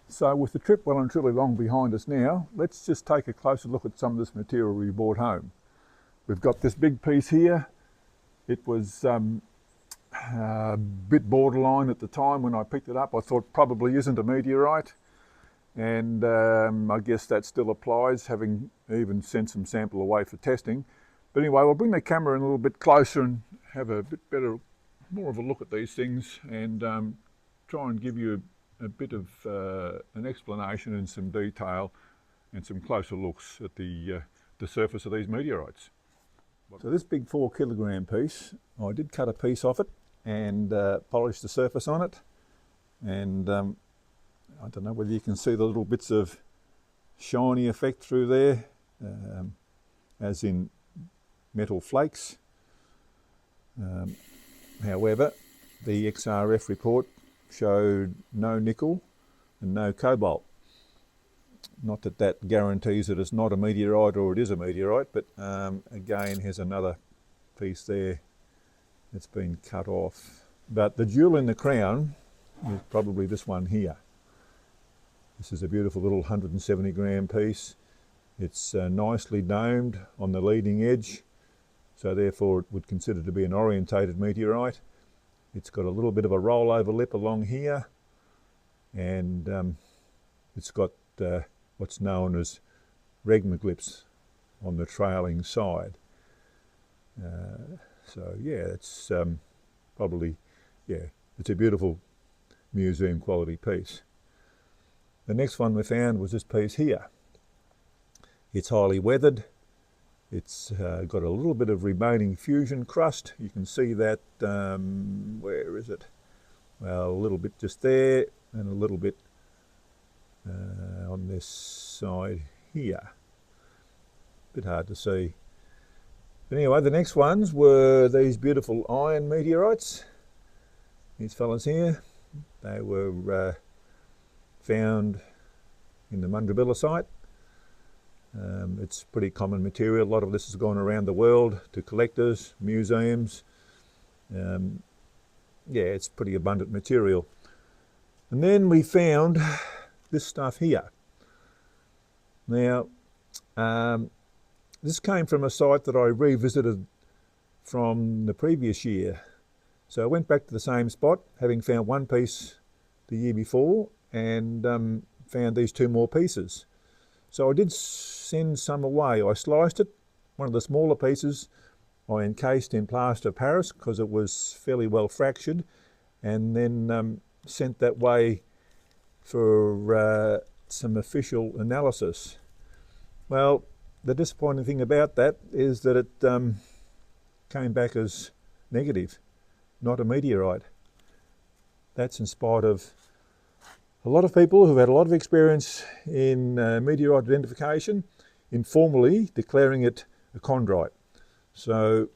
S1: So with the trip well and truly long behind us now, let's just take a closer look at some of this material we brought home. We've got this big piece here. It was a bit borderline at the time when I picked it up. I thought probably isn't a meteorite, and I guess that still applies, having even sent some sample away for testing. But anyway, we'll bring the camera in a little bit closer and have a bit better, more of a look at these things, and try and give you a bit of an explanation and some detail and some closer looks at the surface of these meteorites. So this big 4 kilogram piece, I did cut a piece off it and polish the surface on it, and I don't know whether you can see the little bits of shiny effect through there, as in metal flakes. However, the XRF report showed no nickel and no cobalt. Not that that guarantees that it's not a meteorite or it is a meteorite, but again, here's another piece there that's been cut off. But the jewel in the crown is probably this one here. This is a beautiful little 170 gram piece. It's nicely domed on the leading edge, so therefore it would consider to be an orientated meteorite. It's got a little bit of a rollover lip along here, and it's got what's known as regmaglyphs on the trailing side. So yeah, it's probably, yeah, it's a beautiful museum quality piece. The next one we found was this piece here. It's highly weathered. It's got a little bit of remaining fusion crust. You can see that, where is it? Well, a little bit just there and a little bit on this side here. Bit hard to see. But anyway, the next ones were these beautiful iron meteorites. These fellas here, they were found in the Mundrabilla site. It's pretty common material. A lot of this has gone around the world to collectors, museums. Yeah, it's pretty abundant material. And then we found this stuff here. Now, this came from a site that I revisited from the previous year. So I went back to the same spot, having found one piece the year before, and found these 2 more pieces. So I did send some away. I sliced it, one of the smaller pieces I encased in plaster of Paris because it was fairly well fractured, and then sent that way for some official analysis. Well, the disappointing thing about that is that it came back as negative, not a meteorite. That's in spite of a lot of people who had a lot of experience in meteorite identification informally declaring it a chondrite. So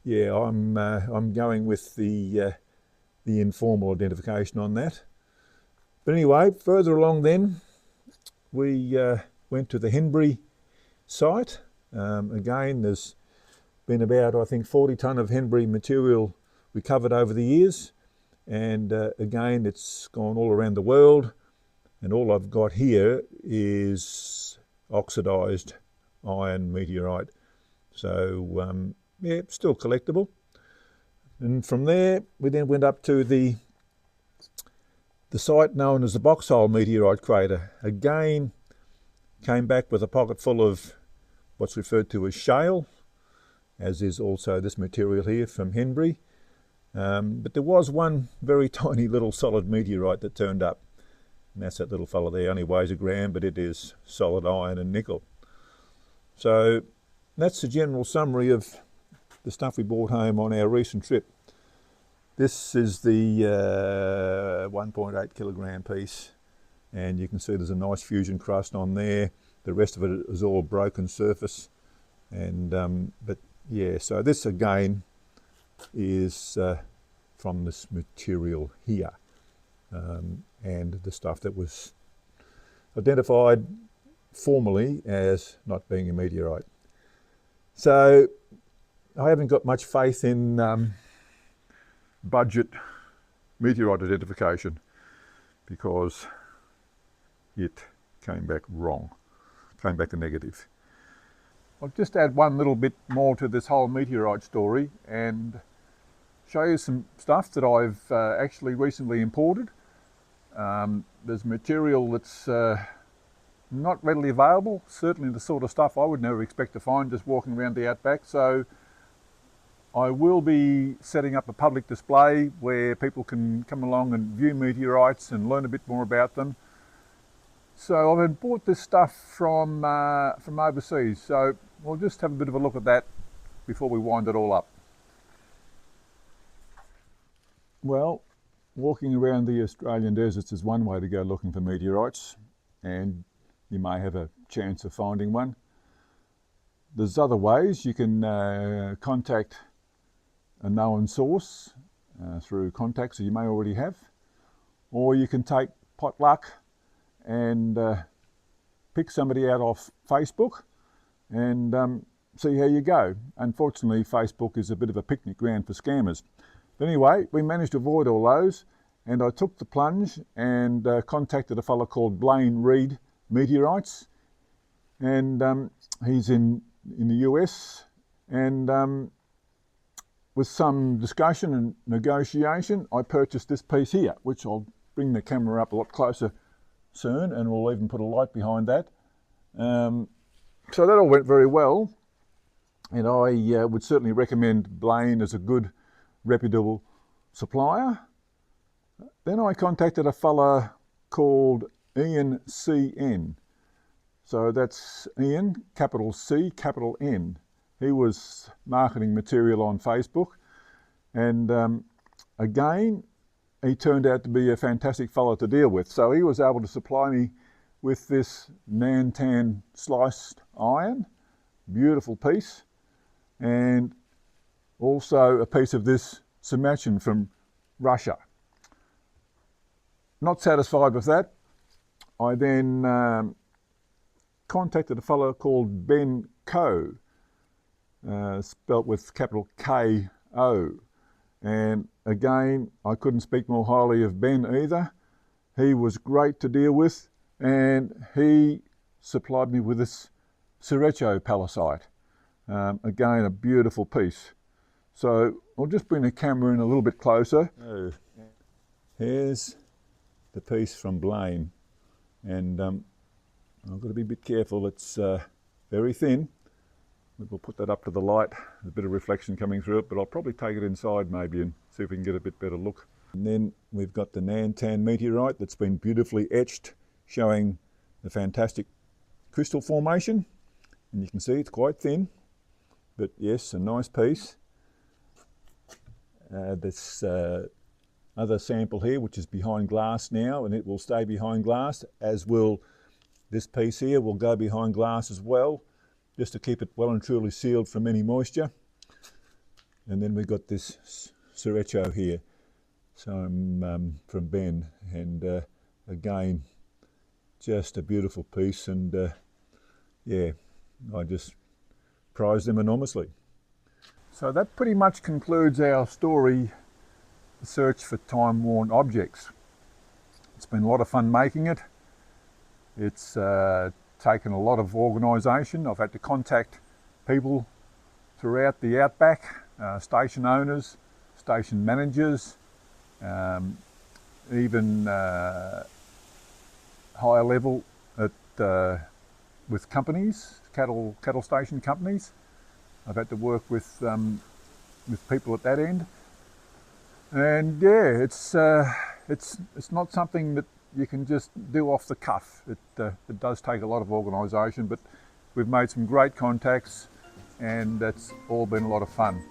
S1: yeah, I'm going with the informal identification on that. But anyway, further along then, we went to the Henbury site. Again, there's been about, I think, 40 tonne of Henbury material recovered over the years. And again, it's gone all around the world. And all I've got here is oxidised iron meteorite. So, yeah, still collectible. And from there, we then went up to the site known as the Boxhole meteorite crater. Again, came back with a pocket full of what's referred to as shale, as is also this material here from Henbury. But there was one very tiny little solid meteorite that turned up. And that's that little fella there. Only weighs 1 gram, but it is solid iron and nickel. So that's the general summary of the stuff we brought home on our recent trip. This is the 1.8 kilogram piece, and you can see there's a nice fusion crust on there. The rest of it is all broken surface, and but yeah, so this again is from this material here, and the stuff that was identified formally as not being a meteorite. So I haven't got much faith in budget meteorite identification because it came back wrong, came back a negative. I'll just add one little bit more to this whole meteorite story and show you some stuff that I've actually recently imported. There's material that's not readily available, certainly the sort of stuff I would never expect to find just walking around the outback. So I will be setting up a public display where people can come along and view meteorites and learn a bit more about them. So I've bought this stuff from overseas, so we'll just have a bit of a look at that before we wind it all up. Well, walking around the Australian deserts is one way to go looking for meteorites, and you may have a chance of finding one. There's other ways. You can contact a known source through contacts that you may already have, or you can take potluck and pick somebody out off Facebook and see how you go. Unfortunately, Facebook is a bit of a picnic ground for scammers. But anyway, we managed to avoid all those, and I took the plunge and contacted a fellow called Blaine Reed Meteorites, and he's in the US, and with some discussion and negotiation, I purchased this piece here, which I'll bring the camera up a lot closer soon, and we'll even put a light behind that. So that all went very well, and I would certainly recommend Blaine as a good, reputable supplier. Then I contacted a fella called Ian CN. So that's Ian, capital C, capital N. He was marketing material on Facebook, and again, he turned out to be a fantastic fellow to deal with. So he was able to supply me with this Nantan sliced iron, beautiful piece, and also a piece of this Samachin from Russia. Not satisfied with that, I then contacted a fellow called Ben Ko, spelt with capital K-O. And again, I couldn't speak more highly of Ben either. He was great to deal with, and he supplied me with this Cerecho palisite. Again, a beautiful piece. So I'll just bring the camera in a little bit closer. Oh, here's the piece from Blaine, and I've got to be a bit careful. It's very thin. We'll put that up to the light, a bit of reflection coming through it, but I'll probably take it inside maybe and see if we can get a bit better look. And then we've got the Nantan meteorite that's been beautifully etched, showing the fantastic crystal formation. And you can see it's quite thin, but yes, a nice piece. This other sample here, which is behind glass now, and it will stay behind glass, as will this piece here, will go behind glass as well, just to keep it well and truly sealed from any moisture. And then we've got this Cerecho here, so from Ben, and again, just a beautiful piece, and yeah, I just prize them enormously. So that pretty much concludes our story, the search for time-worn objects. It's been a lot of fun making it. It's taken a lot of organisation. I've had to contact people throughout the outback, station owners, station managers, even higher level at with companies, cattle station companies. I've had to work with people at that end, and yeah, it's not something that you can just do off the cuff. It does take a lot of organisation, but we've made some great contacts,
S2: and that's all been a lot of fun.